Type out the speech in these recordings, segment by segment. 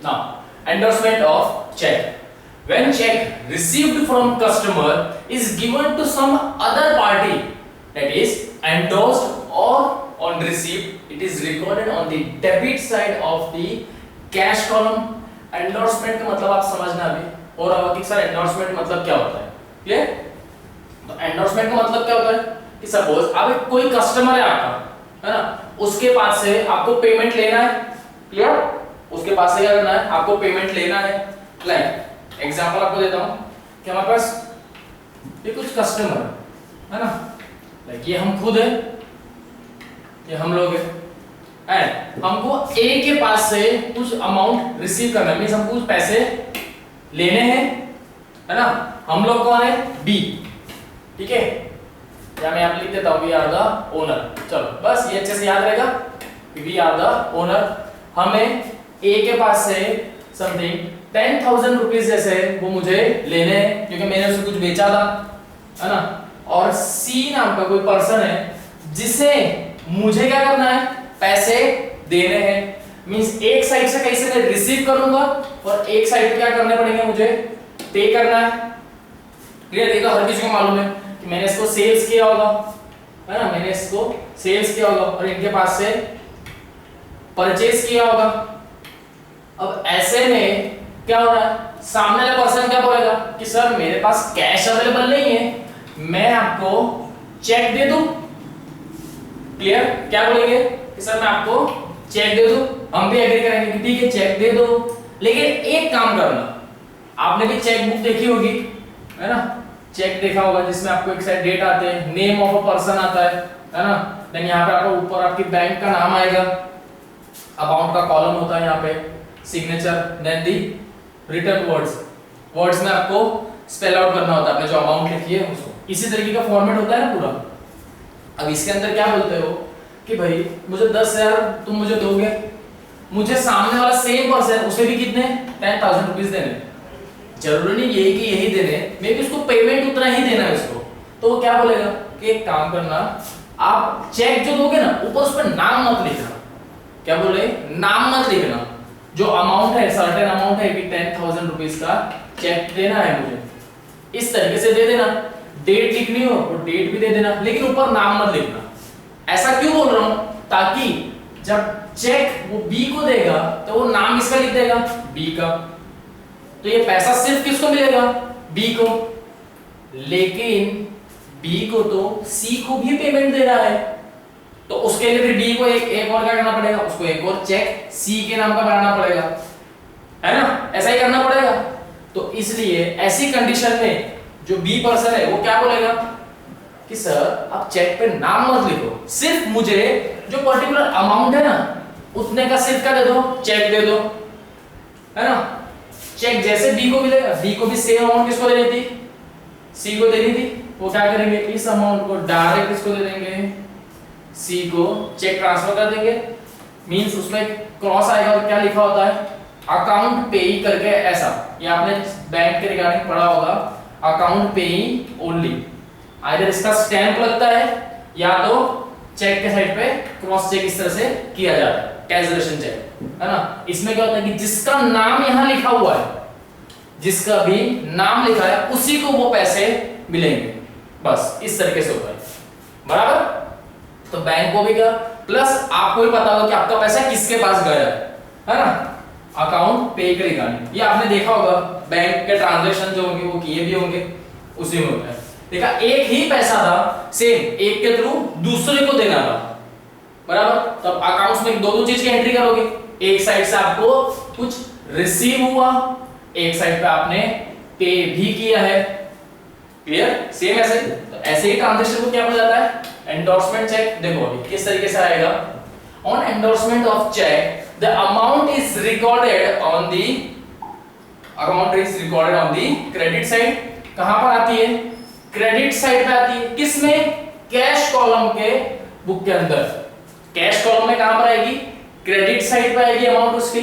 Now, endorsement of check. When check received from customer is given to some other party, that is endorsed or on receipt, it is recorded on the debit side of the cash column. Endorsement का मतलब आप समझना अभी और अब कि sir endorsement मतलब क्या होता है, क्लियर? तो एंडोर्समेंट का मतलब क्या होता है कि सपोज अब कोई कस्टमर है आपका, है ना, उसके पास से आपको पेमेंट लेना है, क्लियर? उसके पास से क्या करना है, आपको पेमेंट लेना है। लाइक एग्जांपल आपको देता हूं कि हमारे पास ये कुछ कस्टमर है ना, लाइक ये हम खुद है, ये हम लोग है, एंड हमको ए के पास से कुछ अमाउंट रिसीव करना है, मींस हमको कुछ पैसे लेने हैं, है ना। हम लोग कौन है, बी, ठीक है, या मैं यहां लिख देता हूं वी आर द ओनर। चलो बस ये अच्छे से याद रहेगा, वी आर द ओनर। हमें ए के पास से समथिंग 10,000 रुपीज जैसे वो मुझे लेने हैं क्योंकि मैंने उसे कुछ बेचा था, है ना। और सी नाम का कोई पर्सन है जिसे मुझे क्या करना है, पैसे देने हैं। मींस एक साइड से कैसे मैं रिसीव करूंगा और एक साइड पे क्या करने पड़ेंगे, मुझे पे करना है। क्लियर? ये तो हर किसी को मालूम है कि मैंने इसको सेल्स किया होगा, है ना, मैंने इसको सेल्स किया होगा और इनके पास से परचेज किया होगा। अब ऐसे में क्या हो रहा है, सामने वाला पर्सन क्या बोलेगा कि सर मेरे पास कैश अवेलेबल नहीं है, मैं आपको चेक दे दूं। क्लियर? क्या बोलेंगे कि सर मैं आपको चेक दे दूं, हम भी एग्री करेंगे कि ठीक है चेक दे दो, लेकिन एक काम करना, आपने भी चेक बुक देखी होगी, है ना, चेक देखा होगा जिसमें आपको एक साइड डेट आते हैं, नेम ऑफ अ पर्सन आता है ना, देन यहाँ पे आपको ऊपर आपकी बैंक का नाम आएगा, अमाउंट का कॉलम होता है यहाँ पे, सिग्नेचर, देन दी रिटर्न वर्ड्स में आपको स्पेल आउट करना होता है आपने जो अमाउंट लिखी है उसको। इसी तरीके का फॉर्मेट होता है ना पूरा। अब इसके अंदर क्या बोलते हो कि भाई मुझे 10,000 तुम मुझे दोगे, मुझे सामने वाला सेम पर्सन उसे भी कितने 10,000 रुपीज देने, जरूरी नहीं यही कि यही देने, मैं भी उसको पेमेंट उतना ही देना है उसको। तो वो क्या बोलेगा कि एक काम करना, आप चेक जो दोगे ना ऊपर उस पर नाम मत लिखना। क्या बोले, नाम मत लिखना, जो अमाउंट है सर्टेन अमाउंट है कि 10,000 रुपीज का चेक देना है मुझे, इस तरीके से दे देना। डेट लिखनी हो तो डेट भी दे देना, लेकिन ऊपर नाम मत लिखना। ऐसा क्यों बोल रहा हूं, ताकि जब चेक वो बी को देगा तो वो नाम किसका लिख देगा, बी का, तो ये पैसा सिर्फ किसको मिलेगा, बी को। लेकिन बी को तो सी को भी पेमेंट देना है, तो उसके लिए फिर डी को एक और क्या करना पड़ेगा, उसको एक और चेक सी के नाम का बनाना पड़ेगा, है ना, ऐसा ही करना पड़ेगा। तो इसलिए ऐसी कंडीशन में जो बी पर्सन है वो क्या बोलेगा कि सर आप चेक पे नाम मत लिखो, सिर्फ मुझे जो पर्टिकुलर अमाउंट है ना उतने का सिर्फ क्या दे दो, चेक दे दो, है ना। चेक जैसे बी को मिलेगा, बी को भी सेम अमाउंट किसको देनी थी, सी को देनी थी, वो क्या करेंगे, इस अमाउंट को डायरेक्ट किसको दे देंगे, सी को चेक ट्रांसफर कर देंगे। मींस उसमें क्रॉस आएगा और क्या लिखा होता है, अकाउंट पेई करके, ऐसा ये आपने बैंक के रिगार्डिंग पढ़ा होगा, अकाउंट पेई ओनली। आइदर इसका स्टैंप लगता है या तो चेक के साइड पे क्रॉस चेक इस तरह से किया जाता है, कैंसिलेशन चेक, है ना। इसमें क्या होता है कि जिसका नाम यहां लिखा हुआ है, जिसका भी नाम लिखा है उसी को वो पैसे मिलेंगे, बस इस तरीके से होता है, बराबर। तो बैंक को भी क्या, प्लस आपको भी पता होगा कि आपका पैसा किसके पास गया है ना, अकाउंट पे के रिगार्डिंग। ये आपने देखा होगा बैंक के ट्रांजैक्शन जो होंगे वो किए भी होंगे, उसी में होता है। देखा, एक ही पैसा था, सेम एक के थ्रू दूसरे को देना था, बराबर। तब अकाउंट्स में दो चीज की एंट्री करोगे, एक साइड से आपको कुछ रिसीव हुआ, एक साइड पे आपने पे भी किया है, क्लियर। सेम ऐसे, तो ऐसे ही ट्रांजैक्शन को क्या बोला जाता है, एंडोर्समेंट चेक। देखो अभी किस तरीके से आएगा, on endorsement of cheque the amount is recorded on the credit side. कहां पर आती है, क्रेडिट साइड पे आती है, किसमें, कैश कॉलम के बुक के अंदर। कैश कॉलम में कहां पर आएगी, क्रेडिट साइड पे आएगी अमाउंट उसकी।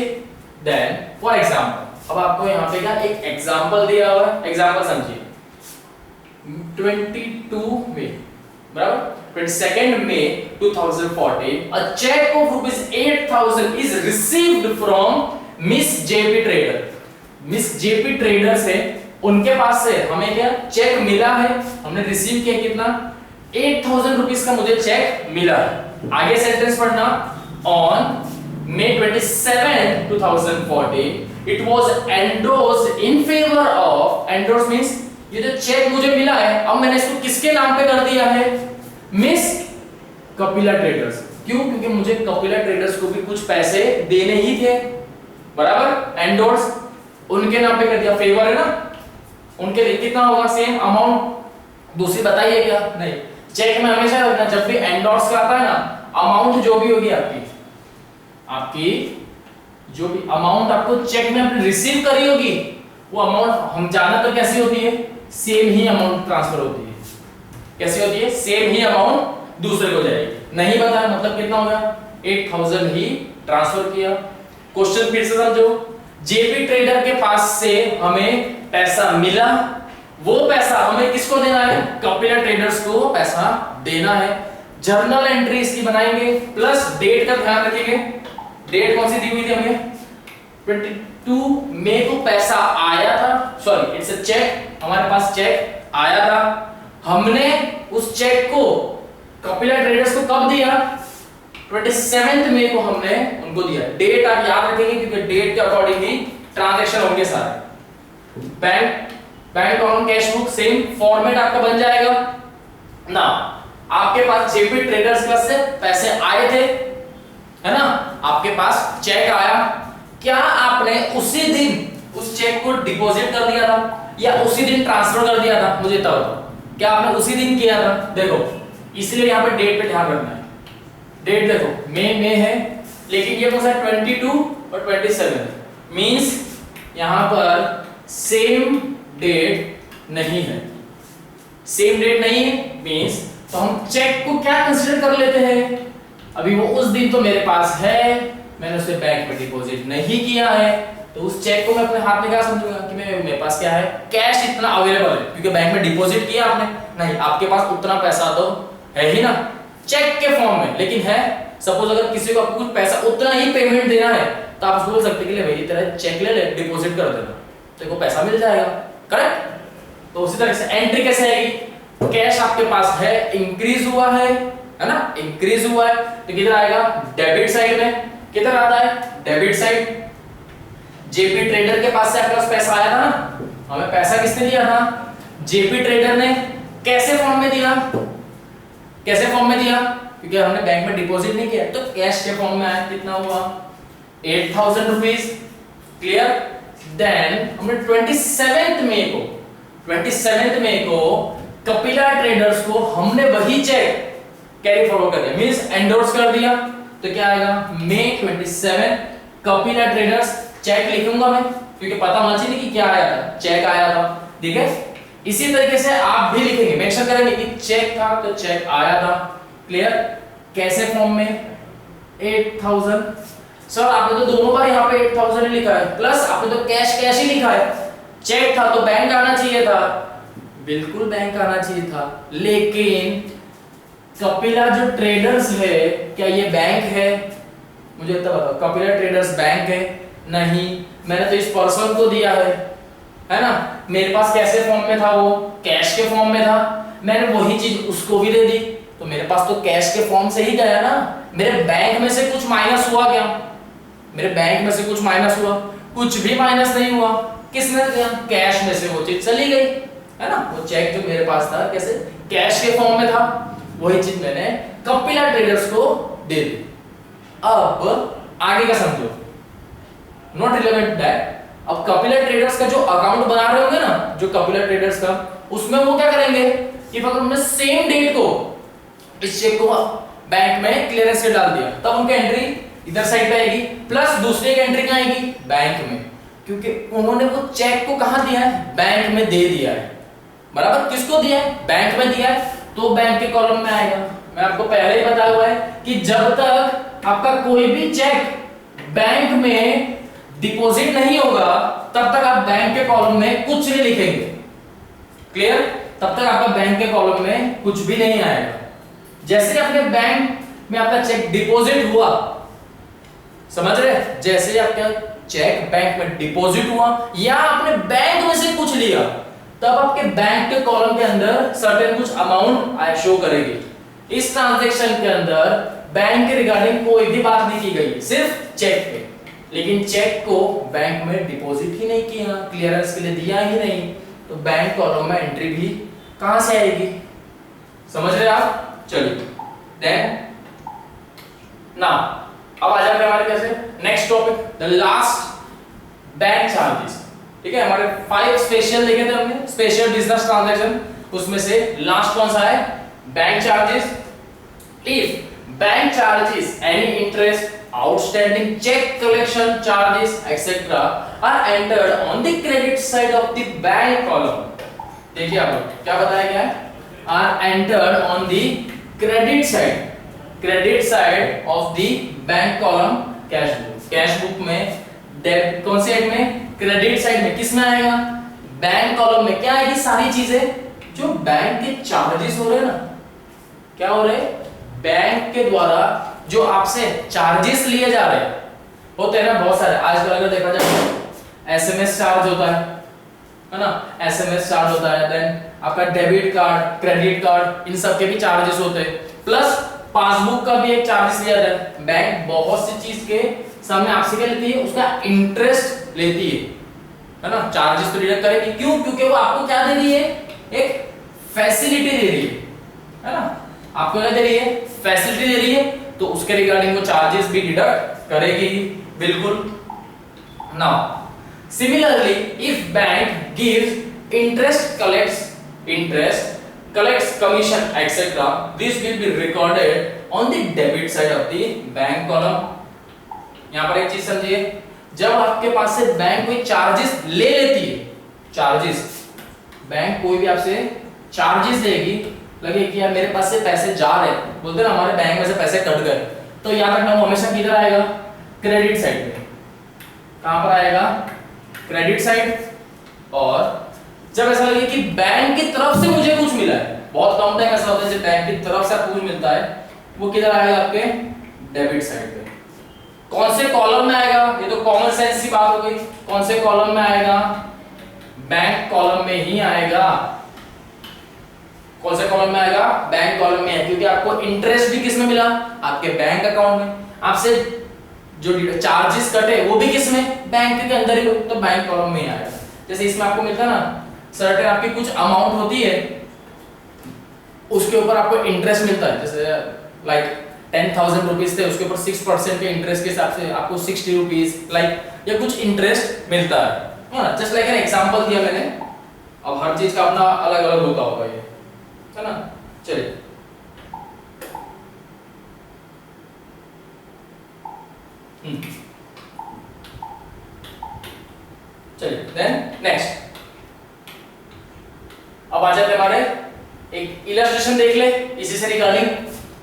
देन फॉर एग्जांपल, अब आपको यहां पे क्या एक एग्जांपल दिया हुआ है, एग्जांपल समझिए, 22 मई, बराबर, 22nd May 2014 a check of rupees 8,000 is received from miss JP trader, miss JP trader से उनके पास से हमें क्या चेक मिला है, हमने रिसीव किया कितना 8000 रुपीस का मुझे चेक मिला है। आगे सेंटेंस पढ़ना, on May 27, 2014 it was endorsed in favor of, endorsed means ये जो चेक मुझे मिला है अब मैंने इसको किसके नाम पे कर दिया है, मिस कपिला ट्रेडर्स। क्यों? क्योंकि मुझे कपिला ट्रेडर्स को भी कुछ पैसे देने ही थे, बराबर। एंडोर्स उनके नाम पे कर दिया, फेवर है ना, उनके लिए कितना होगा, सेम अमाउंट। दूसरी बताइए क्या, नहीं, चेक में हमेशा रखना जब भी एंडोर्स का आता है ना, अमाउंट जो भी होगी आपकी जो भी अमाउंट आपको चेक में आपने रिसीव करी होगी वो अमाउंट हम जाना तो कैसी होती है, सेम ही अमाउंट ट्रांसफर होती है। कैसी होती है, सेम ही अमाउंट दूसरे को जाएगी। नहीं बताया मतलब कितना हो गया, 8000 ही ट्रांसफर किया। क्वेश्चन फिर से समझो, जेपी ट्रेडर के पास से हमें पैसा मिला, वो पैसा हमें किसको देना है, कपिला ट्रेडर्स को पैसा देना है। जर्नल एंट्री इसकी बनाएंगे, प्लस डेट का ध्यान रखेंगे। डेट कौन सी दी हुई थी हमें, 22 मई को पैसा आया था, सॉरी इट्स अ चेक, हमारे पास चेक आया था, हमने उस चेक को कपिला ट्रेडर्स को कब दिया, 27 मई को हमने उनको दिया। डेट आप याद रखेंगे क्योंकि डेट के अकॉर्डिंग ही ट्रांजैक्शन होंगे सारे। Bank account cash book same format आपका बन जाएगा ना। आपके पास जेपी ट्रेडर्स के पास से पैसे आए थे, है ना, आपके पास चेक आया, क्या आपने उसी दिन उस चेक को डिपॉजिट कर दिया था या उसी दिन ट्रांसफर कर दिया था, मुझे तब बताओ, क्या आपने उसी दिन किया था। देखो इसलिए यहाँ पे डेट पे ध्यान रखना है। डेट देखो मई है, लेकिन ये कौन सा 22 और 27 मींस यहाँ पर सेम डेट नहीं है, सेम डेट नहीं है मींस तो हम चेक को क्या कंसीडर कर लेते हैं, अभी वो उस दिन तो मेरे पास है, मैंने उसे बैंक में डिपॉजिट नहीं किया है, तो उस चेक को मैं अपने हाथ में क्या समझूंगा कि मेरे पास क्या है, कैश इतना अवेलेबल है, क्योंकि बैंक में डिपॉजिट किया आपने नहीं, आपके पास उतना पैसा तो है ही ना चेक के फॉर्म में, लेकिन है सपोज अगर किसी को आपको कुछ पैसा उतना ही पेमेंट देना है तो आप उसको बोल सकते कि ले मेरी तरह चेक ले डिपॉजिट कर देना, तो देखो पैसा मिल जाएगा, करेक्ट। तो उसी तरह से एंट्री कैसे आएगी, कैश आपके पास है, इंक्रीज हुआ है ना, इंक्रीज हुआ है तो किधर आएगा, डेबिट साइड में। किधर आता है, डेबिट साइड। जेपी ट्रेडर के पास से आपके पास पैसा आया था ना, हमें पैसा किसने दिया था, जेपी ट्रेडर ने। कैसे फॉर्म में दिया, कैसे फॉर्म में दिया, क्योंकि हमने बैंक में डिपॉजिट नहीं किया तो कैश के फॉर्म में आया, कितना हुआ 8000 रुपीस, क्लियर। देन हमने 27 मई को कपिला ट्रेडर्स को हमने वही चेक कैरी फॉरवर्ड कर दिया, मींस एंडोर्स कर दिया, तो क्या आएगा मई 27 कपिला ट्रेडर्स, चेक लिखूंगा मैं क्योंकि पता होना चाहिए कि क्या आया था, चेक आया था, ठीक है। इसी तरीके से आप भी लिखेंगे, मेंशन करेंगे कि चेक था तो चेक आया था, क्लियर। कैसे फॉर्म में 8000, सर आपने तो दोनों बार यहाँ पे 8000 ही लिखा है, प्लस आपने तो कैश ही लिखा है, चेक था तो बैंक आना चाहिए था, बिल्कुल बैंक आना चाहिए था, लेकिन कपिला जो ट्रेडर्स है क्या ये बैंक है, मुझे तो बताओ, कपिला ट्रेडर्स बैंक है नहीं, मैंने तो इस पर्सन को दिया है ना, मेरे पास कैसे फॉर्म में था, वो कैश के फॉर्म में था, मैंने वही चीज उसको भी दे दी, तो मेरे पास तो कैश के फॉर्म से ही गया ना, मेरे बैंक में से कुछ माइनस हुआ क्या, मेरे बैंक में से कुछ माइनस हुआ, कुछ भी माइनस नहीं हुआ, किसने दिया, कैश में से वो चीज चली गई, है ना, वो चेक जो मेरे पास था कैसे कैश के फॉर्म में था, वही चीज मैंने कपिला ट्रेडर्स को दे दी। अब आगे का समझो, नॉट रिलेवेंट दैट। अब कपिला ट्रेडर्स का जो अकाउंट बना रहे होंगे ना, जो कपिला ट्रेडर्स का, उसमें वो क्या करेंगे कि अगर उन्होंने सेम डेट को इस चेक को बैंक में क्लियरेंस से डाल दिया, तब उनकी एंट्री इधर साइड पे आएगी, प्लस दूसरी की एंट्री कहां आएगी, बैंक में, क्योंकि उन्होंने वो चेक को कहां दिया है, बैंक में दे दिया है, बराबर। किसको दिया है, बैंक में दिया है, तो बैंक के कॉलम में आएगा। मैं आपको पहले ही बताया हुआ है कि जब तक आपका कोई भी चेक बैंक में डिपॉजिट नहीं होगा तब तक आप बैंक के कॉलम में कुछ नहीं लिखेंगे, क्लियर। तब तक आपका बैंक के कॉलम में कुछ भी नहीं आएगा। जैसे अपने बैंक में आपका चेक डिपॉजिट हुआ, समझ रहे, जैसे आपका चेक बैंक में डिपॉजिट हुआ या आपने बैंक में से कुछ लिया, तब आपके बैंक के कॉलम के अंदर सर्टेन कुछ अमाउंट शो करेगी। इस ट्रांजैक्शन के अंदर बैंक के रिगार्डिंग कोई भी बात नहीं की गई, सिर्फ चेक पे। लेकिन चेक को बैंक में डिपॉजिट ही नहीं किया, क्लियरेंस के लिए दिया ही नहीं, तो बैंक कॉलम में एंट्री भी कहां से आएगी? समझ रहे आप? चलिए देन नाउ अब आ जाते हैं हमारे कैसे next topic, the last bank charges. ठीक है, हमारे 5 स्पेशल देखे थे हमने, स्पेशल बिजनेस ट्रांजैक्शन, उसमें से लास्ट कौन सा है? Bank charges. If bank charges any interest outstanding cheque collection charges etcetera are entered on the credit side of the bank column. देखिए आप लोग क्या बताया गया है, are entered on the credit side of the bank column cash book. Cash book में debit कौन से साइड में? क्रेडिट साइड में। किस में आएगा? बैंक कॉलम में। क्या आएगी? सारी चीजें जो बैंक के चार्जेस हो रहे हैं ना, क्या हो रहे हैं? बैंक के द्वारा जो आपसे चार्जेस लिए जा रहे हैं, होते हैं ना बहुत सारे। आजकल अगर देखा जाए एसएमएस चार्ज होता है ना, एसएमएस चार्ज होता है, देन आपका डेबिट कार्ड, क्रेडिट कार्ड, इन सब के भी चार्जेस होते हैं, प्लस पासबुक का भी एक चार्जेस लिया जाता है। बैंक बहुत सी चीज के सामने आपसे क्या लेती है? उसका इंटरेस्ट लेती है ना, चार्जेस तो डिडक्ट करेगी। क्यों? क्योंकि वो आपको क्या दे रही है? एक फैसिलिटी दे रही है ना, आपको क्या दे रही है? फैसिलिटी दे रही है, तो उसके रिगार्डिंग वो चार्जेस भी डिडक्ट करेगी, बिल्कुल। Now similarly if bank gives interest collects commission etc, this will be recorded on the debit side of the bank column। यहां पर एक चीज समझिए, जब आपके पास से बैंक कोई चार्जेस ले लेती है, चार्जेस, बैंक कोई भी आपसे चार्जेस लेगी, लगे कि यार मेरे पास से पैसे जा रहे हैं, बोलते ना हमारे बैंक में से पैसे कट गए, तो याद रखना वो हमेशा किधर आएगा? क्रेडिट साइड पे। कहां पर आएगा? Credit side. और जब ऐसा लगे कि बैंक की तरफ से मुझे कुछ मिला है, बहुत कम टाइम ऐसा होता है जब बैंक की तरफ से आपको कुछ मिलता है, वो किधर आएगा? आपके डेबिट साइड पे। कौन से कॉलम में आएगा? ये तो कॉमन सेंस की बात हो गई। कौन से कॉलम में आएगा? बैंक कॉलम में ही आएगा। कौन से कॉलम में आएगा? बैंक कॉलम में है, क्योंकि आपको इंटरेस्ट भी किस में मिला? आपके बैंक अकाउंट में। आपसे जो चार्जेस कटे वो भी किस में? बैंक के अंदर ही हो, तो बैंक कॉलम में ही आएगा। जैसे इसमें आपको मिलता है ना, सर्टेन आपकी कुछ अमाउंट होती है, उसके ऊपर आपको इंटरेस्ट मिलता है, जैसे लाइक 10,000 रुपीज थे, उसके ऊपर 6% के इंटरेस्ट के हिसाब से आपको 60 रुपीज लाइक या कुछ इंटरेस्ट मिलता है। जस्ट लाइक एन एग्जांपल दिया मैंने, अब हर चीज का अपना अलग अलग होता होगा ये, है ना। चलिए देन नेक्स्ट अब आ जाते हमारे एक इलस्ट्रेशन देख ले इसी से रिगार्डिंग।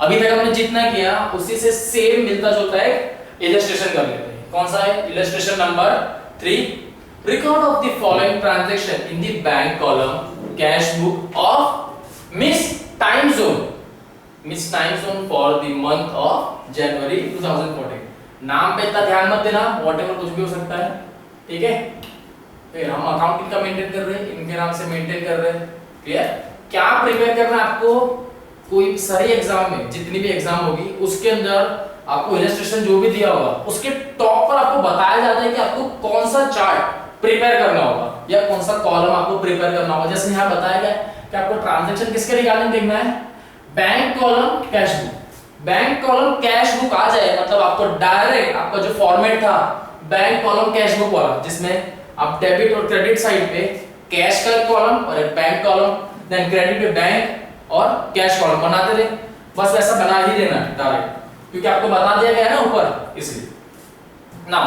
अभी तक हमने जितना किया उसी से सेम मिलता जुलता है इलस्ट्रेशन कर लेते हैं। कौन सा है? Illustration number 3, record of the following transaction in the bank column cash book of miss time zone for the month of January 2014। नाम पे इतना ध्यान मत देना, व्हाटएवर कुछ भी हो सकता है, ठीक है। फिर हम अकाउंट इनका मेंटेन कर रहे हैं, इनके नाम से मेंटेन कर रहे हैं, क्लियर। क्या प्रिपेयर करना है आपको? कोई सारी एग्जाम में जितनी भी एग्जाम होगी उसके अंदर आपको इलस्ट्रेशन जो भी दिया होगा उसके टॉप पर आपको बताया जाता है कि आपको कौन सा चार्ट प्रिपेयर करना होगा या कौन सा कॉलम आपको प्रिपेयर करना होगा। जैसे यहाँ बताया गया कि आपको ट्रांजैक्शन किसके रिगार्डिंग देखना है? Bank column cash book. Bank column cash book आ जाए मतलब आपको डायरेक्ट आपका जो फॉर्मेट था बैंक कॉलम कैश बुक वाला, जिसमें आप डेबिट और क्रेडिट साइड पे कैश का कॉलम और एक बैंक कॉलम, देन क्रेडिट पे बैंक और कैश कॉलम बनाते थे। बस वैसा बना ही देना है डायरेक्ट, क्योंकि आपको बता दिया गया है ना ऊपर, इसलिए। नाउ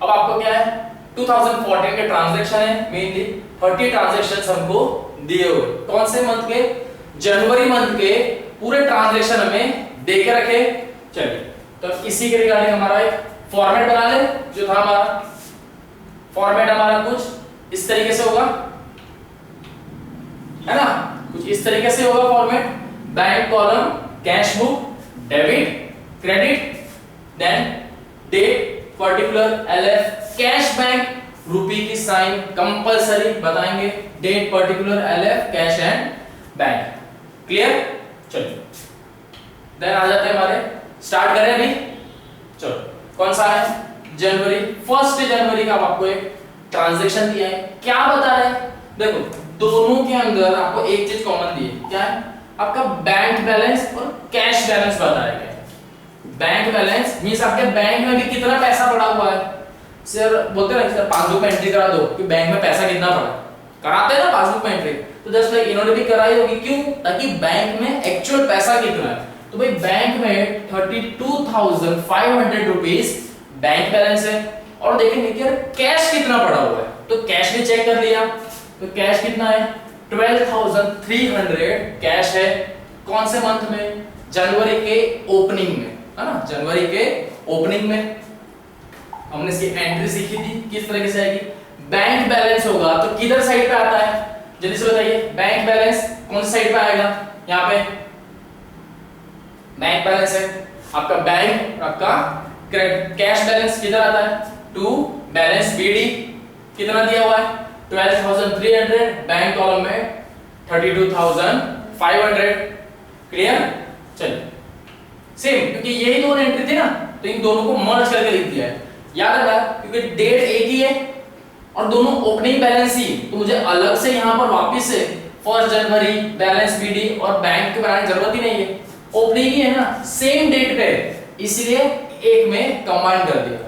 अब आपको क्या है? 2014 के ट्रांजैक्शन है, मेनली 30 ट्रांजैक्शंस हमको दिए हुए। कौन से मंथ के? जनवरी मंथ के पूरे ट्रांजैक्शन हमें दे के रखे। चलिए तो इसी के रिगार्डिंग हमारा एक फॉर्मेट बना ले। जो था हमारा फॉर्मेट हमारा कुछ इस तरीके से होगा, है ना, कुछ इस तरीके से होगा format. Bank column cash book debit credit, then date particular LF cash bank, rupee की साइन कंपलसरी बताएंगे, date particular LF cash and bank. Clear? चलिए देन आ जाते हैं हमारे, स्टार्ट करें अभी। चलो कौन सा है? जनवरी, 1 जनवरी का आपको एक ट्रांजैक्शन दिया है। क्या बता रहे हैं? देखो दोनों के अंदर आपको एक चीज कॉमन दी है, क्या है? आपका बैंक बैलेंस और कैश बैलेंस बताया गया है। बैंक बैलेंस मींस आपके बैंक में भी कितना पैसा पड़ा हुआ है। सर बोलते हैं सर पासबुक में एंट्री करा दो कि बैंक में पैसा कितना पड़ा, कराते हैं ना पासबुक में एंट्री, तो जस्ट लाइक इन्होंने भी कराई होगी। क्यों? ताकि बैंक में एक्चुअल पैसा कितना है। तो भाई बैंक में 32,500 रुपीस बैंक बैलेंस है, और देखेंगे कि यार कैश कितना पड़ा हुआ है, तो कैश भी चेक कर लिया। तो कैश कितना है? 12,300 कैश है। कौन से मंथ में? जनवरी के ओपनिंग में, है ना, जनवरी के ओपनिंग में हमने इसकी एंट्री सीखी थी। किस तरीके से आएगी? बैंक बैलेंस होगा तो किधर साइड पे आता है? जल्दी से बताइए, बैंक बैलेंस कौन सी साइड पे आएगा? यहाँ पे बैंक बैलेंस है आपका, बैंक आपका कैश बैलेंस किधर आता है? टू बैलेंस BD कितना दिया हुआ है? 12,300, बैंक कॉलम में 32,500। क्लियर? चलिए सेम, क्योंकि यही दोनों एंट्री थी ना, तो इन दोनों को मर्ज करके लिख दिया है। याद रखा, क्योंकि डेट एक ही है और दोनों ओपनिंग बैलेंस ही, तो मुझे अलग से यहाँ पर वापस से 1 जनवरी बैलेंस BD और बैंक के बनाने की जरूरत ही नहीं है, ओपनिंग ही है ना, सेम डेट पे, इसलिए एक में कंबाइन कर दिया।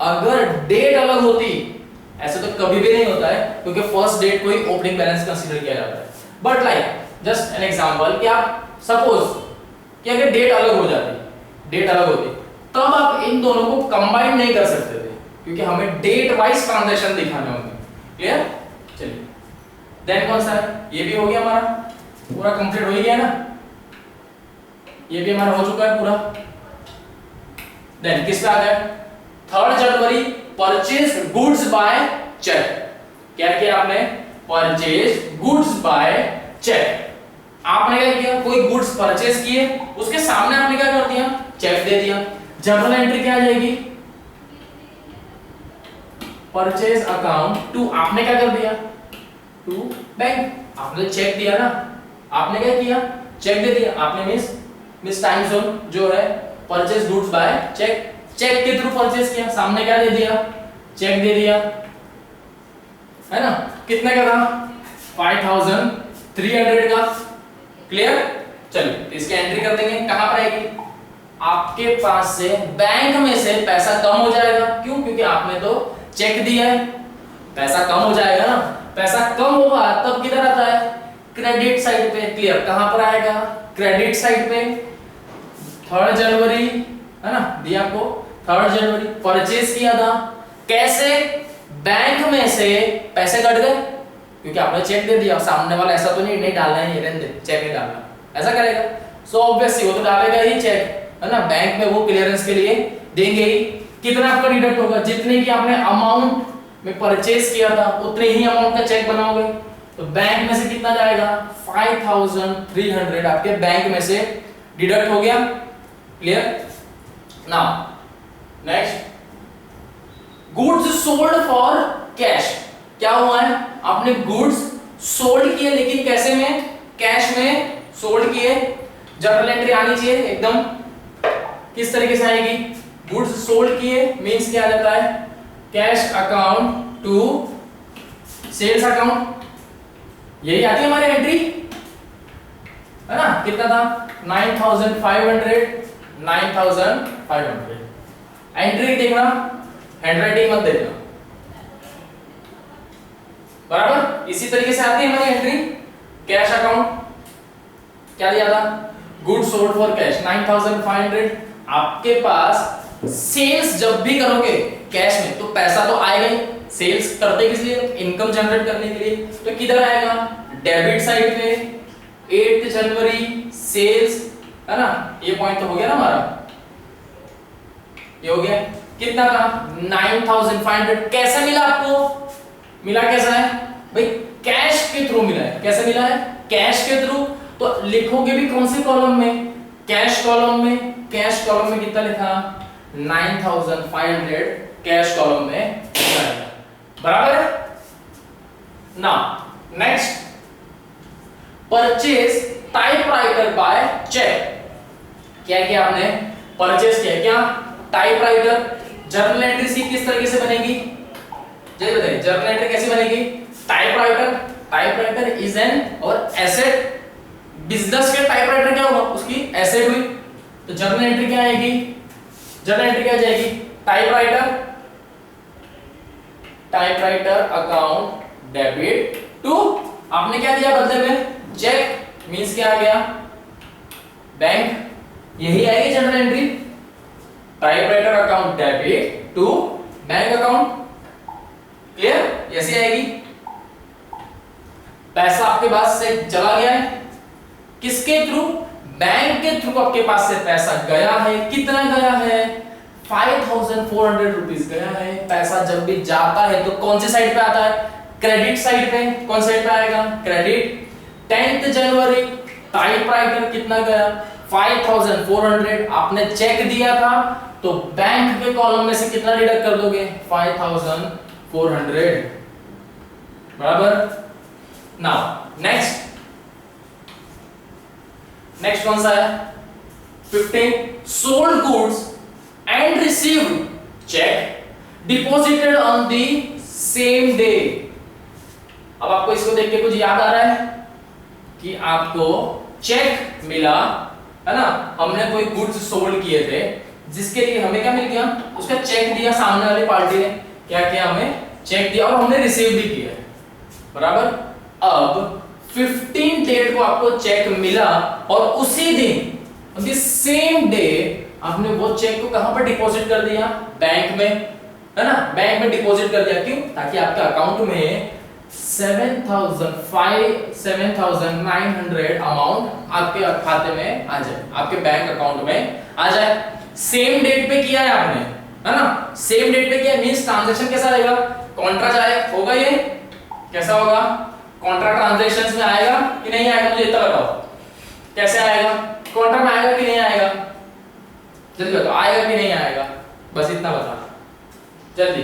अगर डेट अलग होती, ऐसे तो कभी भी नहीं होता है, क्योंकि फर्स्ट डेट को ही ओपनिंग बैलेंस कंसीडर किया जाता है। But like just an example कि आप सपोज कि अगर डेट अलग हो जाती, डेट अलग होती, तब आप इन दोनों को कंबाइन नहीं कर सकते थे, क्योंकि हमें डेट वाइज ट्रांजैक्शन दिखाने होंगे। क्लियर? चलिए देन कौन सा है? ये भी हो गया हमारा, पूरा कंप्लीट हो ही गया ना, ये भी हमारा हो चुका है पूरा। देन किसका आ गया? 3 जनवरी, परचेज गुड्स बाय चेक। क्या किया आपने? Purchase goods by cheque. आपने क्या किया? कोई गुड्स परचेज किए, उसके सामने आपने क्या कर दिया? चेक दे दिया। जर्नल एंट्री क्या आ जाएगी? परचेज अकाउंट टू, आपने क्या कर दिया? To bank. आपने चेक दिया ना, आपने क्या किया? चेक दे दिया। आपने मिस टाइम जोन जो है purchase goods by cheque, cheque के थ्रू परचेज किया, सामने क्या दे दिया? चेक दे दिया, है ना। कितने का था? 5,300 का। क्लियर? चलिए इसकी एंट्री कर देंगे। कहां पर आएगी? आपके पास से बैंक में से पैसा कम हो जाएगा। क्यों? क्योंकि आपने तो चेक दिया है, पैसा कम हो जाएगा ना। पैसा कम होगा तब किधर आता है? क्रेडिट साइड पे। क्लियर? कहां पर आएगा? क्रेडिट साइड पे। 3 जनवरी, है ना, दिया आपको 3 जनवरी परचेज किया था। कैसे? बैंक में से पैसे कट गए, क्योंकि आपने चेक दे दिया। सामने वाला ऐसा तो नहीं डालना है, ये रहने दे, चेक नहीं डालना, ऐसा करेगा। सो ऑब्वियसली वो तो डालेगा ही चेक, है ना। बैंक में वो क्लियरेंस के लिए देंगे ही। कितना आपका डिडक्ट होगा? जितने की आपने अमाउंट में परचेज किया था उतने ही अमाउंट का चेक बनाओगे। तो बैंक में से कितना जाएगा? 5,300 आपके बैंक में से डिडक्ट हो गया। Clear? Now next, goods sold for cash. क्या हुआ है? आपने गुड्स सोल्ड किए, लेकिन कैसे में? कैश में सोल्ड किए। जर्नल एंट्री आनी चाहिए एकदम। किस तरीके से आएगी? गुड्स सोल्ड किए मींस क्या आ जाता है? Cash account to sales account, यही आती है हमारी एंट्री, है ना। कितना था? 9,500, 9,500। एंट्री देखना, हैंडराइटिंग मत देखना, बराबर। इसी तरीके से आती है हमारी एंट्री। कैश अकाउंट क्या दिया था? Goods sold for cash 9,500। आपके पास सेल्स जब भी करोगे कैश में तो पैसा तो आएगा ही। सेल्स करते किस लिए? इनकम जनरेट करने के लिए। तो किधर आएगा? डेबिट साइड पे। 8 जनवरी सेल्स, है ना, ये पॉइंट तो हो गया ना हमारा, ये हो गया। कितना था? 9,500। कैसे मिला आपको? मिला कैसा है भाई? कैश के थ्रू मिला है। कैसे मिला है? कैश के थ्रू। तो लिखोगे भी कौन से कॉलम में? कैश कॉलम में। कैश कॉलम में कितना लिखा? 9,500 कैश कॉलम में जाएगा, बराबर है ना। Next, purchase typewriter by cheque. क्या किया आपने, परचेज किया, क्या टाइपराइटर। जर्नल एंट्री सी किस तरीके से बनेगी, जल्दी बताइए, जर्नल एंट्री कैसे बनेगी। टाइपराइटर इज एन और एसेट, बिजनेस के टाइपराइटर क्या होगा, उसकी एसेट हुई, तो जर्नल एंट्री क्या आएगी, जर्नल एंट्री क्या जाएगी, टाइपराइटर अकाउंट डेबिट टू, आपने क्या दिया बदले में, चेक, मींस क्या आ गया, बैंक, यही आएगी journal entry. Typewriter account debit to bank account, clear, ऐसी आएगी। पैसा आपके पास से चला गया है, किसके थ्रू, बैंक के थ्रू आपके पास से पैसा गया है, कितना गया है, 5400 रुपीस गया है। पैसा जब भी जाता है तो कौन सी साइड पे आता है, क्रेडिट साइड पे, कौन साइड पे आएगा, क्रेडिट। 10 जनवरी टाइपराइटर कितना गया, 5400, आपने चेक दिया था तो बैंक के कॉलम में से कितना डिडक्ट कर दोगे, 5400, बराबर। नाउ नेक्स्ट कौन सा है, 15, sold goods and received check deposited on the same day. अब आपको इसको देख के कुछ याद आ रहा है कि आपको चेक मिला है ना, हमने कोई गुड्स सोल्ड किए थे जिसके लिए हमें क्या मिल गया, उसका चेक दिया सामने वाली पार्टी ने, क्या किया, हमें चेक दिया और हमने रिसीव भी किया, बराबर। अब 15 डेट को आपको चेक मिला और उसी दिन सेम डे आपने वो चेक को कहां पर डिपॉजिट कर दिया, बैंक में, है ना, बैंक में डिपॉजिट कर दिया। क्यों, ताकि आपके अकाउंट में 7,900 अमाउंट आपके खाते में आ जाए, आपके बैंक अकाउंट में आ जाए। सेम डेट पे किया है आपने, है ना, सेम डेट पे किया मींस ट्रांजैक्शन कैसा रहेगा, कॉन्ट्रा जाए होगा, ये कैसा होगा, कॉन्ट्रा ट्रांजैक्शंस में आएगा कि नहीं आएगा, मुझे इतना बताओ, कैसे आएगा, कॉन्ट्रा में आएगा कि नहीं आएगा, जल्दी बताओ, आएगा कि नहीं आएगा, बस इतना बता, जल्दी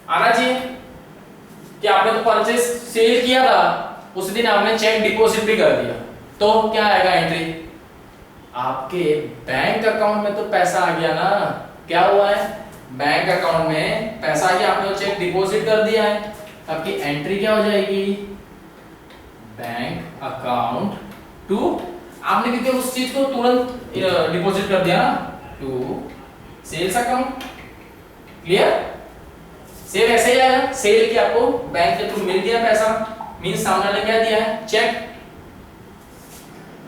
आना चाहिए। कि आपने तो परचेज सेल किया था, उस दिन आपने चेक डिपॉजिट भी कर दिया, तो क्या आएगा एंट्री, आपके बैंक अकाउंट में तो पैसा आ गया ना, क्या हुआ है, बैंक अकाउंट में पैसा आ गया, आपने चेक डिपॉजिट कर दिया है, आपकी एंट्री क्या हो जाएगी, बैंक अकाउंट टू, आपने क्योंकि उस चीज को तुरंत डिपॉजिट कर दिया ना, to sales account, clear. Sale ऐसे ही आएगा, सेल की आपको बैंक के थ्रू मिल गया पैसा, मींस सामने वाले क्या दिया है, चेक।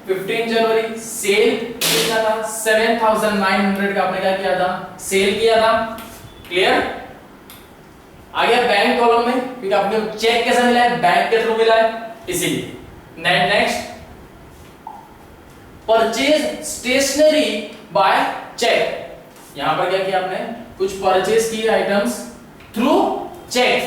15 जनवरी सेल कितना था, 7,900 का आपने क्या किया था, सेल किया था, क्लियर। आ गया बैंक कॉलम में, क्योंकि आपने चेक कैसा मिला है, बैंक के थ्रू मिला है, इसीलिए। Next, purchase stationery by cheque, यहां पर क्या किया आपने, कुछ परचेज किए आइटम्स थ्रू चेक,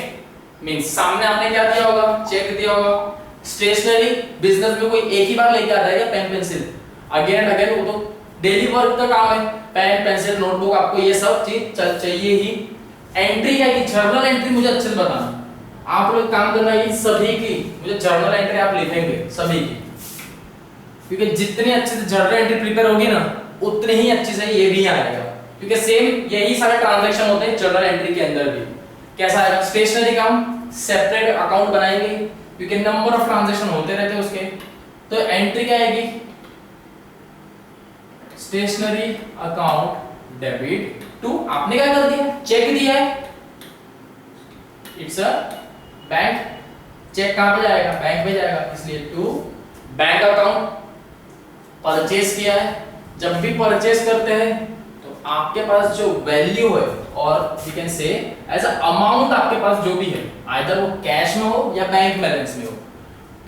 मींस सामने आपने क्या दिया होगा, चेक दिया होगा। स्टेशनरी, बिजनेस में कोई एक ही बार लेके आता है क्या, pen pencil, again and again, वो तो डेली वर्क का काम है, पेन पेंसिल नोटबुक, आपको ये सब चीज चाहिए ही। एंट्री क्या की, जर्नल एंट्री मुझे अच्छे से बताना, आप लोग काम करना है सभी की, मुझे जर्नल एंट्री आप लिखेंगे सभी की, क्योंकि जितनी अच्छे से जर्नल एंट्री प्रिपेयर होगी ना, उतनी ही अच्छे से ये भी आएगा, क्योंकि सेम यही सारे ट्रांजैक्शन होते हैं जर्नल एंट्री के अंदर भी। कैसा आएगा, स्टेशनरी का हम सेपरेट अकाउंट बनाएंगे, क्योंकि नंबर ऑफ ट्रांजैक्शन होते रहते हैं उसके, तो एंट्री क्या आएगी, स्टेशनरी अकाउंट डेबिट टू, आपने क्या कर दिया, चेक दिया है, इट्स अ बैंक, चेक कहां पे जाएगा, बैंक में जाएगा, इसलिए टू बैंक अकाउंट। परचेज किया है, जब भी परचेज करते हैं तो आपके पास जो वैल्यू है, और you can say as a amount आपके पास जो भी है, आइदर वो कैश में हो या बैंक बैलेंस में हो,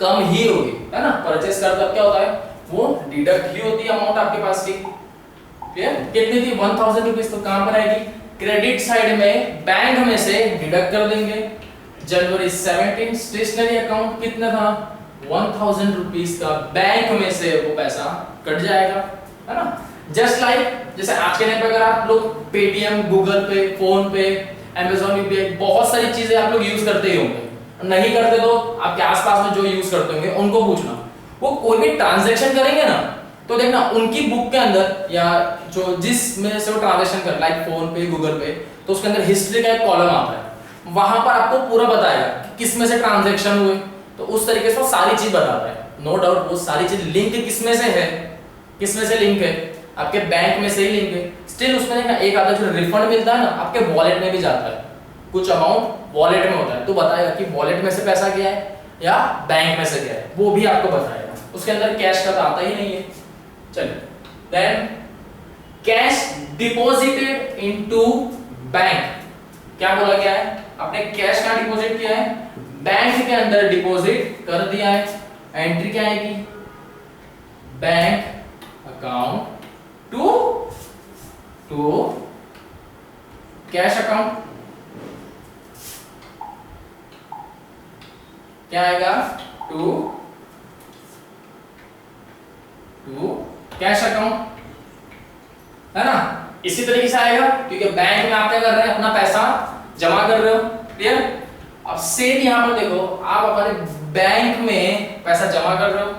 कम ही होगी, है ना। परचेज कर तब क्या होता है, वो डिडक्ट ही होती है अमाउंट आपके पास की, क्लियर। कितनी थी, 1000 रुपीस, तो कहां पर आएगी, क्रेडिट साइड में, बैंक में से डिडक्ट कर देंगे। जनवरी 17 स्टेशनरी अकाउंट कितना था, 1000 रुपीस का बैंक में से वो पैसा कट जाएगा, है ना। जस्ट लाइक जैसे आज के टाइम पे अगर आप लोग पेटीएम, गूगल पे, फोन पे, Amazon UPI, बहुत सारी चीजें आप लोग यूज करते ही होंगे, नहीं करते तो आपके आसपास में जो यूज करते होंगे उनको पूछना। वो कोई भी ट्रांजैक्शन करेंगे ना तो देखना उनकी बुक के अंदर या जो जिसमें से वो ट्रांजैक्शन कर, लाइक फोन पे, गूगल पे, तो उसके अंदर हिस्ट्री का एक कॉलम आता है, वहां पर आपको पूरा बताएगा किस में से ट्रांजैक्शन हुए, तो उस तरीके से वो सारी चीज बताता है। नो डाउट वो सारी चीज लिंक किसमें से है, किसमें से लिंक है, आपके बैंक में से ही लिंक है। स्टिल उसमें देखना एक आता है जो रिफंड मिलता है ना, आपके वॉलेट में भी जाता है, कुछ अमाउंट वॉलेट में होता है, तो बताएगा कि वॉलेट में से पैसा गया है या बैंक में से गया है, वो भी आपको बताएगा। उसके अंदर कैश का तो आता ही नहीं है। चलिए, then cash deposited into bank, क्या बोला गया है, आपने कैश कहां डिपॉजिट किया है, बैंक के अंदर डिपॉजिट कर दिया है। एंट्री क्या आएगी, bank account to cash account, क्या आएगा, टू कैश अकाउंट, है ना। इसी तरीके से आएगा क्योंकि बैंक में आप क्या कर रहे हैं, अपना पैसा जमा कर रहे हो, क्लियर। अब सेम यहां पर देखो, आप अपने बैंक में पैसा जमा कर रहे हो,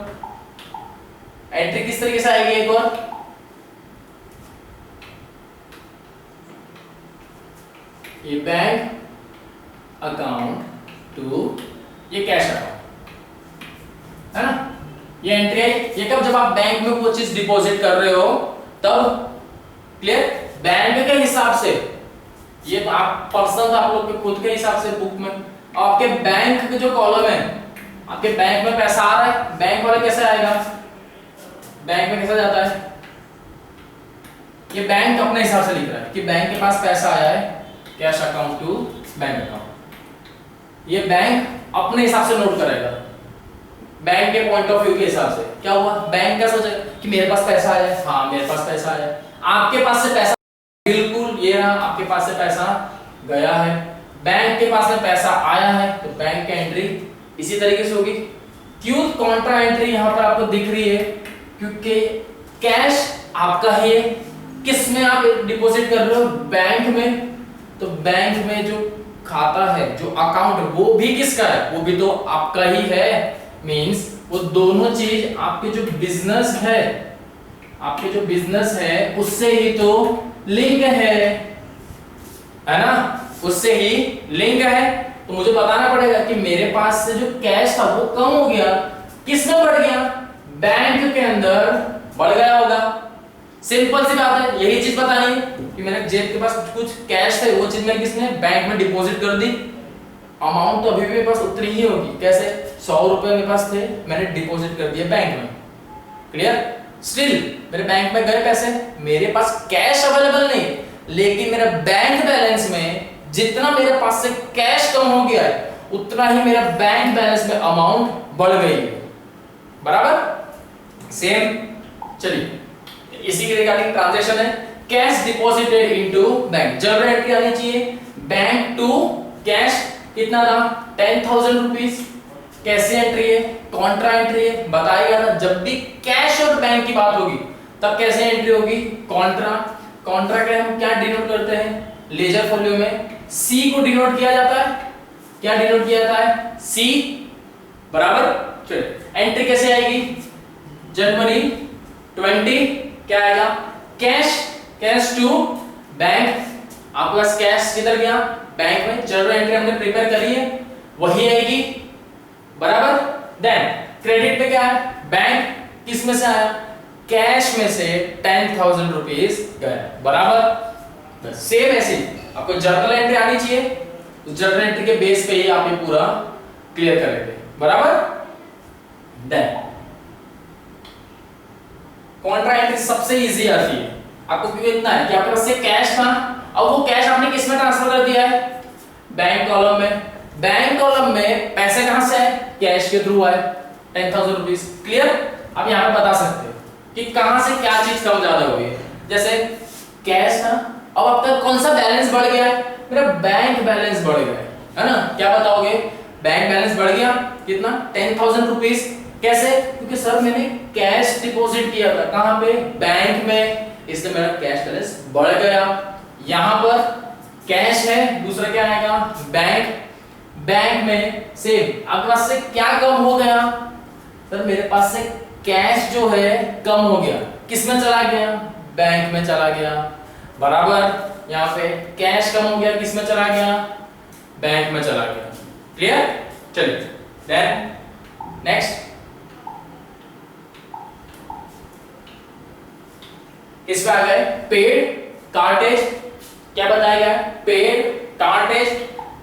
एंट्री किस तरीके से आएगी, एक और ये बैंक अकाउंट टू ये कैश अकाउंट, है ना। ये एंट्री आई, ये कब, जब आप बैंक में वो चीज डिपॉजिट कर रहे हो तब, क्लियर। बैंक के हिसाब से, ये तो आप पर्सनल आप लोग के खुद के हिसाब से बुक में, आपके बैंक के जो कॉलम है, आपके बैंक में पैसा आ रहा है, बैंक वाला कैसे आएगा, बैंक में कैसे जाता है, ये बैंक अपने हिसाब से लिख रहा है कि बैंक के पास पैसा आया है, cash account to bank account. ये बैंक अपने हिसाब से नोट करेगा, बैंक के पॉइंट ऑफ व्यू के हिसाब से। क्या हुआ, बैंक क्या सोचेगा कि मेरे पास पैसा आया है, हाँ मेरे पास पैसा आया है, आपके पास से पैसा, बिल्कुल ये रहा, आपके पास से पैसा गया है, बैंक के पास में पैसा आया है, तो बैंक की एंट्री इसी तरीके से होगी। क्यों कॉन्ट्रा एंट्री यहां पर आपको दिख रही है, क्योंकि कैश आपका है, किस में आप डिपॉजिट कर रहे हो, बैंक में, तो बैंक में जो खाता है, जो अकाउंट, वो भी किसका है, वो भी तो आपका ही है। मींस वो दोनों चीज आपके जो बिजनेस है, आपके जो बिजनेस है उससे ही तो लिंक है ना, उससे ही लिंक है। तो मुझे बताना पड़ेगा कि मेरे पास से जो कैश था वो कम हो गया, किस में बढ़ गया, बैंक के अंदर बढ़ गया होगा। सिंपल सी बात है, यही चीज बतानी है कि मेरे जेब के पास कुछ कैश है, वो चीज मैं किसने, बैंक में डिपॉजिट कर दी। अमाउंट तो अभी भी मेरे पास उतनी ही होगी, कैसे, 100 रुपए मेरे पास थे, मैंने डिपॉजिट कर दिए बैंक में, क्लियर। स्टिल मेरे बैंक में गए पैसे, मेरे पास कैश अवेलेबल नहीं, लेकिन मेरा बैंक बैलेंस में जितना मेरे पास से कैश कम हो गया है, उतना ही मेरा बैंक बैलेंस में अमाउंट बढ़ गई है, बराबर। सेम, चलिए इसी के रिगार्डिंग ट्रांजैक्शन है, cash deposited into bank, general entry आनी चाहिए, बैंक टू कैश कितना था, 10,000 रुपीज। कैसी एंट्री है, कॉन्ट्रा एंट्री है, बताएगा ना, जब भी कैश और बैंक की बात होगी तब कैसे एंट्री होगी, कॉन्ट्रा। कॉन्ट्रा के हम क्या डिनोट करते हैं, लेजर फोलियो में सी को डिनोट किया जाता है, क्या डिनोट किया जाता है, सी, बराबर। चलिए एंट्री कैसे आएगी, जनवरी 20, क्या आएगा, कैश, कैश टू बैंक, आपके पास कैश किधर गया, बैंक में, जनरल एंट्री हमने प्रिपेयर करी है, वही आएगी, बराबर। देन क्रेडिट पे क्या है, बैंक किस में से आया, कैश में से 10,000 रुपीज गया, बराबर। सेम ऐसे आपको जर्नल एंट्री आनी चाहिए, उस जर्नल एंट्री के बेस पे ही आप ये पूरा क्लियर करेंगे, बराबर। देन कॉन्ट्रा एंट्री सबसे इजी आती है आपको, क्योंकि इतना है कि आपके पास से कैश था, अब वो कैश आपने किस में ट्रांसफर कर दिया है, बैंक कॉलम में। बैंक कॉलम में पैसे कहां से आए, कैश के थ्रू आए, 10,000 रुपीज, क्लियर। अब यहां पे बता सकते हो कि कहां से क्या चीज कम ज्यादा हो गई, जैसे कैश था, अब आपका कौन सा बैलेंस बढ़ गया है, मेरा बैंक बैलेंस बढ़ गया है ना। क्या बताओगे, बैंक बैलेंस बढ़ गया कितना, 10,000 रुपीज। कैसे, क्योंकि सर मैंने कैश डिपॉजिट किया था, कहां पे, बैंक में, इसलिए मेरा कैश बैलेंस बढ़ गया। यहां पर कैश है, दूसरा क्या आएगा बैंक। बैंक में से आपके पास से क्या कम हो गया सर, मेरे पास से कैश जो है कम हो गया, किस में चला गया, बैंक में चला गया, बराबर। यहाँ पे कैश कम हो गया, किस में चला गया, बैंक में चला गया। क्लियर? चलिए देन नेक्स्ट इस पे आ गए पेड कार्टेज। क्या बताया गया, पेड कार्टेज।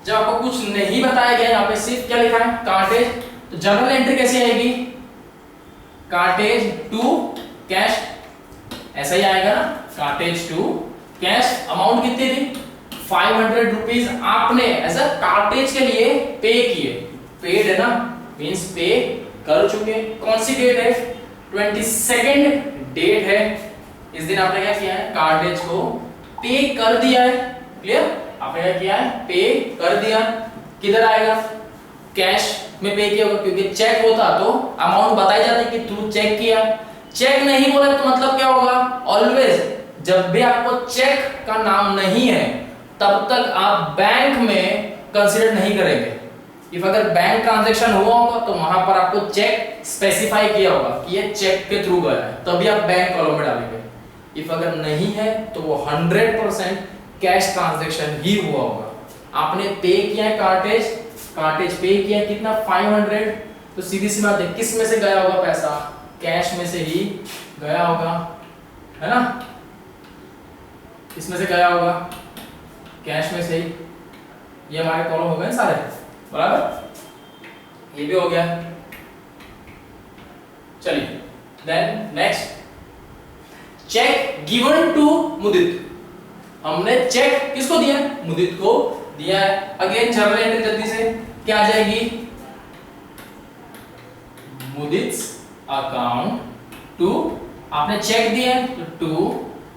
जब आपको कुछ नहीं बताया गया, यहाँ पे सिर्फ क्या लिखा है कार्टेज, तो जर्नल एंट्री कैसी आएगी, कार्टेज टू कैश, ऐसा ही आएगा ना, कार्टेज टू कैश। अमाउंट कितनी थी 500 रुपीज आपने एज अ कार्टेज के लिए पे किए, पेड है ना, मींस पे कर चुके। कौन सी डेट है, 22 डेट है, इस दिन आपने क्या किया है, कार्टेज को पे कर दिया है। क्लियर? आपने क्या किया है, पे कर दिया। किधर आएगा, कैश में पे किया होगा, क्योंकि चेक होता तो अमाउंट बताई जाती कि तू चेक किया। चेक नहीं बोला तो मतलब क्या होगा, ऑलवेज जब भी आपको चेक का नाम नहीं है तब तक आप बैंक में कंसीडर नहीं करेंगे। इफ अगर बैंक ट्रांजैक्शन हुआ होगा तो वहां पर आपको चेक स्पेसिफाई किया होगा कि ये चेक के थ्रू गया है, तभी आप बैंक कॉलम में डालेंगे। इफ अगर नहीं है तो वो 100% कैश ट्रांजैक्शन ही हुआ होगा। आपने पे किया है कार्टेज, कार्टेज पे किया कितना 500, तो सीधी सी बात है किस में से गया होगा पैसा, कैश में से ही गया होगा, है ना, इसमें से गया होगा, कैश में से ही। ये हमारे कॉलम हो गए सारे, बराबर, ये भी हो गया। चलिए then next, check given to Mudit. हमने चेक किसको दिया है, मुदित को दिया है। अगेन जर्नल एंट्री जल्दी से क्या आ जाएगी, मुदित्स अकाउंट टू, आपने चेक दिया है तो टू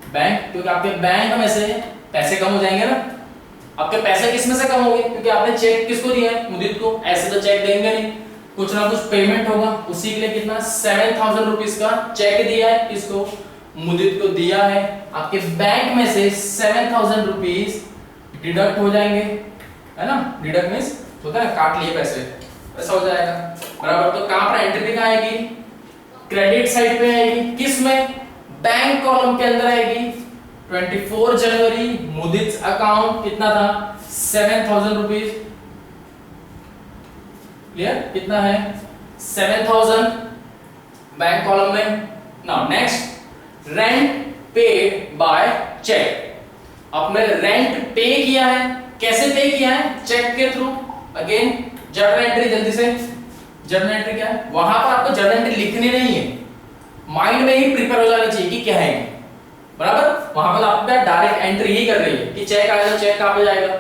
बैंक, क्योंकि आपके बैंक में से पैसे कम हो जाएंगे ना। आपके पैसे किस में से कम होंगे, क्योंकि आपने चेक किसको दिया है, मुदित को। ऐसे तो चेक देंगे नहीं, कुछ ना कुछ पेमेंट होगा, उसी के लिए कितना 7000 रुपीज का चेक दिया है, किसको, मुदित को दिया है। आपके बैंक में से 7000 रुपीज डिडक्ट हो जाएंगे, है ना, डिडक्ट मींस होता है काट लिए पैसे, ऐसा हो जाएगा, बराबर। तो कहां पर एंट्री कहां आएगी, क्रेडिट साइड पे आएगी, किस में, बैंक कॉलम के अंदर आएगी। 24 जनवरी मुदित अकाउंट कितना था 7000 रुपीज। क्लियर? कितना है 7000 बैंक कॉलम में। Now next, rent paid by cheque. आपने रेंट पे किया है, कैसे पे किया है, चेक के थ्रू। अगेन जर्नल एंट्री जल्दी से, जर्नल एंट्री क्या है, वहां पर आपको जर्नल एंट्री लिखनी नहीं है, माइंड में ही प्रिपेयर हो जानी चाहिए कि क्या है, बराबर। वहां पर आप डायरेक्ट एंट्री ही कर रही है कि चेक आएगा, चेक कहां पे जाएगा,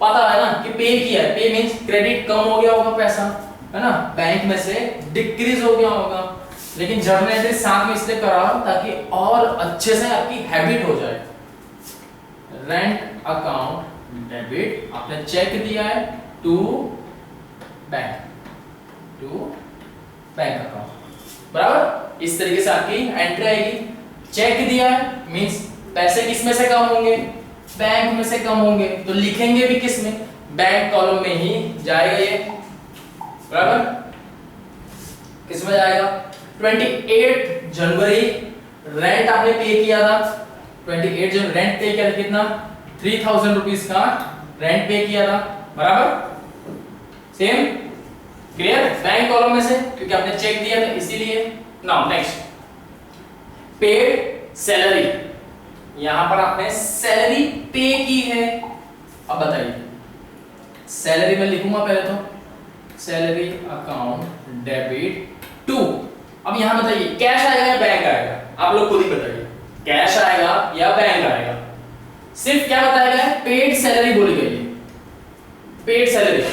पता है ना कि पे किया है। पे मींस क्रेडिट कम हो गया होगा पैसा, है ना, बैंक में से डिक्रीज हो गया होगा। लेकिन जर्नल एंट्री साथ में इसलिए कराओ ताकि और अच्छे से आपकी हैबिट हो जाए। रेंट अकाउंट डेबिट, आपने चेक दिया है to bank, to bank account, बराबर। इस तरीके से आपकी एंट्री आएगी। चेक दिया है मींस पैसे किस में से कम होंगे, बैंक में से कम होंगे, तो लिखेंगे भी किस में, बैंक कॉलम में ही जाएगा ये, बराबर। किस में जाएगा, 28 जनवरी रेंट आपने पे किया था, 28 जनवरी रेंट पे किया था, कितना 3000 रुपीज का रेंट पे किया था, बराबर। सेम, क्लियर, बैंक कॉलम में से, क्योंकि आपने चेक दिया था इसीलिए। Now next, paid salary. यहां पर आपने सैलरी पे की है। अब बताइए, सैलरी में लिखूंगा पहले तो सैलरी अकाउंट डेबिट टू। अब यहां बताइए कैश आएगा या बैंक आएगा, आप लोग खुद ही बताइए, कैश आएगा या बैंक आएगा। सिर्फ क्या बताया गया है, पेड सैलरी बोली गई है, पेड सैलरी।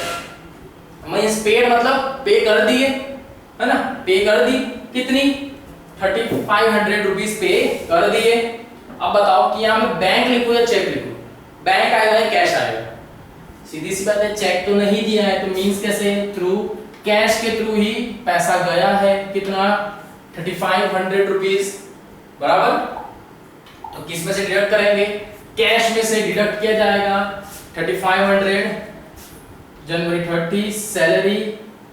मींस पेड मतलब पे कर दिए, है ना, पे कर दी, कितनी 3500 रुपीज पे कर दिए। अब बताओ कि यहां मैं बैंक लिखूं या चेक लिखूं, बैंक आएगा या कैश आएगा, सीधी सी बात है, चेक तो नहीं दिया है तो मींस कैसे, थ्रू कैश के थ्रू ही पैसा गया है, कितना 3500 रुपीज, बराबर। तो किस में से डिडक्ट करेंगे, कैश में से डिडक्ट किया जाएगा 3500 जनवरी 30 सैलरी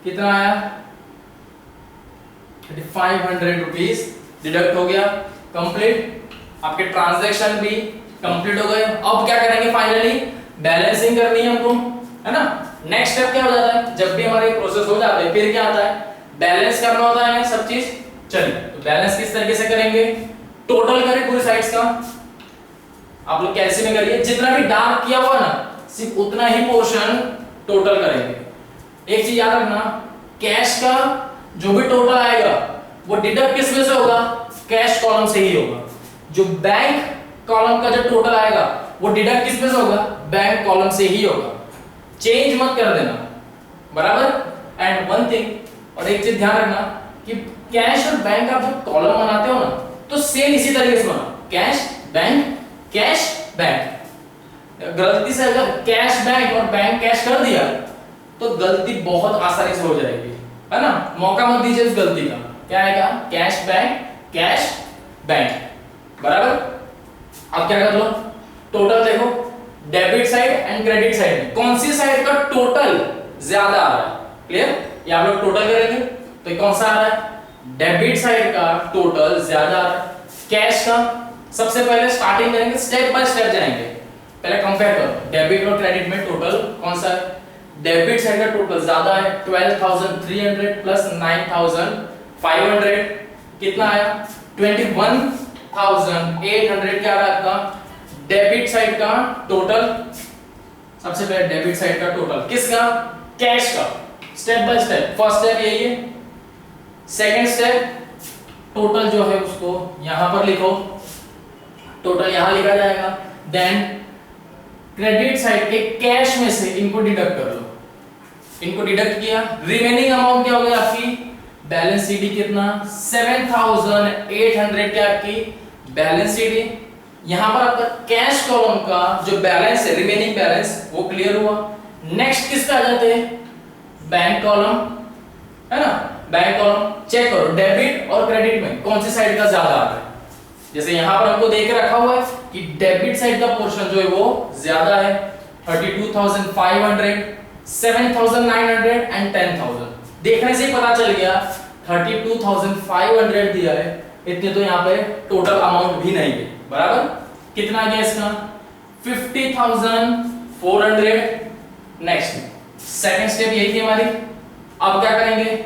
कितना आया 3500 रुपीज डिडक्ट हो गया कंप्लीट। आपके ट्रांजैक्शन भी कंप्लीट हो गए। अब क्या करेंगे फाइनली बैलेंसिंग करनी है हमको, है ना। नेक्स्ट स्टेप क्या हो जाता है जब भी हमारे प्रोसेस हो जाते हैं फिर क्या आता है बैलेंस करना होता है सब चीज। चलिए तो बैलेंस किस तरीके से करेंगे, टोटल करें पूरी साइड्स का। आप लोग कैसे में करिए जितना भी डार्क किया हुआ ना सिर्फ उतना ही पोर्शन टोटल करेंगे। एक चीज याद रखना कैश का जो भी टोटल आएगा वो डिडक्ट किस में से होगा कैश कॉलम से ही होगा। जो बैंक कॉलम का जो टोटल आएगा वो डिडक्ट किस में से होगा बैंक कॉलम से ही होगा। चेंज मत कर देना बराबर। एंड वन थिंग और एक चीज ध्यान रखना कि कैश और बैंक आप जब कॉलम बनाते हो ना तो सेम इसी तरीके से बनाओ कैश बैंक। गलती से अगर कैश बैंक और बैंक कैश कर दिया तो गलती बहुत आसानी से हो जाएगी, है ना। मौका मत दीजिए उस गलती का। क्या आएगा कैश बैंक बराबर। अब क्या कर लो टोटल देखो debit side and credit side में कौन सी साइड का टोटल ज्यादा आ रहा है। क्लियर, ये आप लोग टोटल करेंगे तो कौन सा आ रहा है डेबिट साइड का टोटल ज्यादा आ रहा है। कैश का सबसे पहले स्टार्टिंग करेंगे स्टेप बाय स्टेप जाएंगे। पहले कंपेयर करो डेबिट और क्रेडिट में टोटल कौन सा है। डेबिट साइड का टोटल ज्यादा है 12300 प्लस 9500 कितना आया 21800 क्या आ रहा है आपका डेबिट साइड का टोटल। सबसे पहले डेबिट साइड का टोटल किसका कैश का। Step by step first step यही है। सेकंड स्टेप टोटल जो है उसको यहां पर लिखो, टोटल यहां लिखा जाएगा। देन क्रेडिट साइड के कैश में से इनको डिडक्ट कर लो। इनको डिडक्ट किया रिमेनिंग अमाउंट क्या हो गया आपकी बैलेंस सीडी कितना 7800 क्या आपकी बैलेंस सीडी। यहां पर आपका कैश कॉलम का जो बैलेंस है रिमेनिंग बैलेंस वो क्लियर हुआ। नेक्स्ट किसका आ जाते हैं बैंक कॉलम, है ना। बैंक कॉलम चेक करो डेबिट और क्रेडिट में कौन सी साइड का ज्यादा आ रहा है। जैसे यहां पर हमको देख रखा हुआ है कि डेबिट साइड का पोर्शन जो है वो ज्यादा है 32500 7900 एंड 10000। देखने से ही पता चल गया 32500 दिया है इतने तो यहाँ पे टोटल अमाउंट भी नहीं है बराबर। कितना गया इसका 50400। नेक्स्ट सेकंड स्टेप यही थी हमारी। अब क्या करेंगे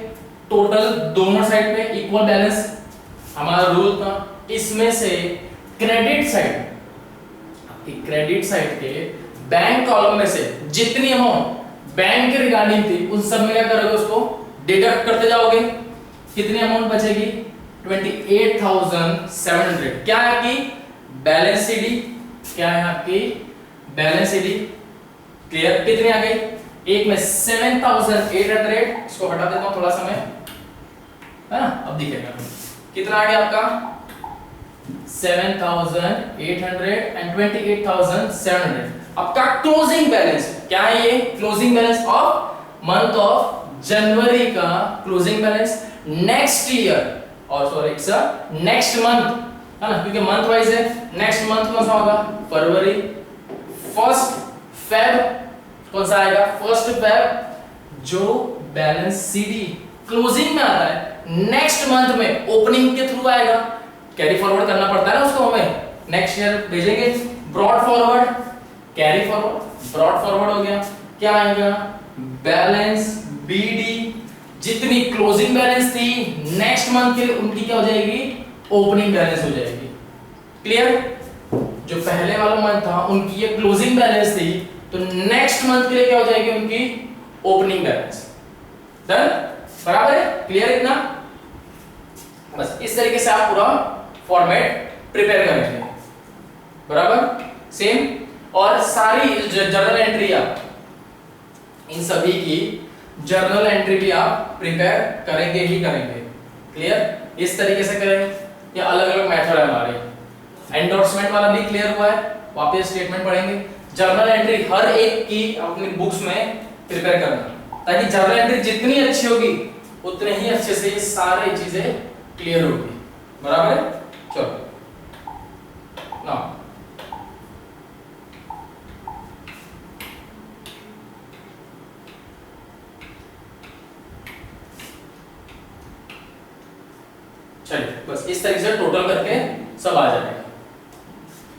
टोटल दोनों साइड पे इक्वल बैलेंस हमारा रूल था। इसमें से क्रेडिट साइड के बैंक कॉलम में से जितनी अमाउंट बैंक के रिगार्डिंग थी उन सब में क्या करोगे उसको डिडक्ट करते जाओगे। कितनी अमाउंट बचेगी 28700 क्या है आपकी बैलेंस सीडी। क्या है आपकी बैलेंस सीडी क्लियर। कितनी आ गई एक में 7800 इसको हटा देता हूं थोड़ा समय, है ना। अब दिखेगा कितना आ गया आपका 7800 एंड 28700। आपका क्लोजिंग बैलेंस क्या है ये closing balance of month of January का क्लोजिंग बैलेंस नेक्स्ट ईयर और सॉरी इट्स नेक्स्ट मंथ, है ना, क्योंकि मंथ वाइज है। नेक्स्ट मंथ कौन सा होगा फरवरी। फर्स्ट फेब कौन सा आएगा फर्स्ट फेब जो बैलेंस सीडी क्लोजिंग में आता है नेक्स्ट मंथ में ओपनिंग के थ्रू आएगा। कैरी फॉरवर्ड करना पड़ता है ना उसको हमें नेक्स्ट ईयर भेजेंगे। Brought forward carry forward brought forward हो गया। क्या आएगा बैलेंस बीडी जितनी क्लोजिंग बैलेंस थी नेक्स्ट मंथ के लिए उनकी क्या हो जाएगी ओपनिंग बैलेंस हो जाएगी। क्लियर। जो पहले वाला मंथ था उनकी ये क्लोजिंग बैलेंस थी तो नेक्स्ट मंथ के लिए क्या हो जाएगी उनकी ओपनिंग बैलेंस। डन बराबर है क्लियर इतना। बस इस तरीके से आप पूरा फॉर्मेट प्रिपेयर करेंगे बराबर सेम। और सारी जर्नल एंट्री आप इन सभी की जर्नल एंट्री भी आप प्रिपेयर करेंगे ही करेंगे। क्लियर इस तरीके से करें या अलग अलग मेथड है हमारे। एंडोर्समेंट वाला भी क्लियर हुआ है वापस स्टेटमेंट पढ़ेंगे। जर्नल एंट्री हर एक की अपनी बुक्स में प्रिपेयर करना ताकि जर्नल एंट्री जितनी अच्छी होगी उतने ही अच्छे से ये सारी चीजें क्लियर होगी बराबर है। चलो नाउ चलिए बस इस तरीके से टोटल करके सब आ जाएगा।